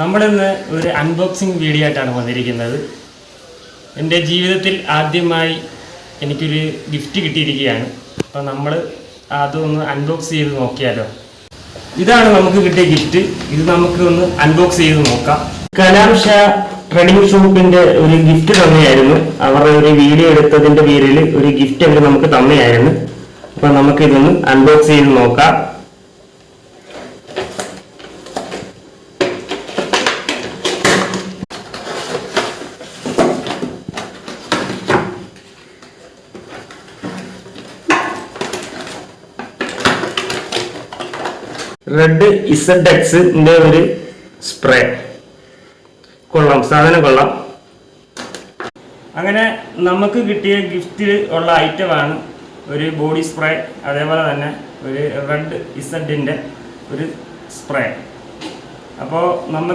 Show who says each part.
Speaker 1: നമ്മളിന്ന് ഒരു unboxing video ആയിട്ടാണ് വന്നിരിക്കുന്നത്. എൻ്റെ ജീവിതത്തിൽ ആദ്യമായി എനിക്കൊരു ഗിഫ്റ്റ് കിട്ടിയിരിക്കുകയാണ്. അപ്പോൾ നമ്മൾ അതൊന്ന് അൺബോക്സ് ചെയ്ത് നോക്കിയാലോ. ഇതാണ് നമുക്ക് കിട്ടിയ ഗിഫ്റ്റ്. ഇത് നമുക്ക് ഒന്ന് അൺബോക്സ് ചെയ്ത് നോക്കാം. കലാം ഷാ ട്രെഡിംഗ് ഷോപ്പിൻ്റെ ഒരു ഗിഫ്റ്റ് തന്നെയായിരുന്നു. അവരുടെ ഒരു വീഡിയോ എടുത്തതിൻ്റെ പേരിൽ ഒരു ഗിഫ്റ്റ് അവർ നമുക്ക് തന്നെയായിരുന്നു. അപ്പോൾ നമുക്കിതൊന്ന് അൺബോക്സ് ചെയ്ത് നോക്കാം. റെഡ് ഇസഡെക്സിന്റെ ഒരു സ്പ്രേ കൊള്ളാം, സാധനം കൊള്ളാം. അങ്ങനെ നമുക്ക് കിട്ടിയ ഗിഫ്റ്റിൽ ഉള്ള ഐറ്റമാണ് ഒരു ബോഡി സ്പ്രേ, അതേപോലെ തന്നെ ഒരു റെഡ് ഇസഡിന്റെ ഒരു സ്പ്രേ. അപ്പോൾ നമുക്ക്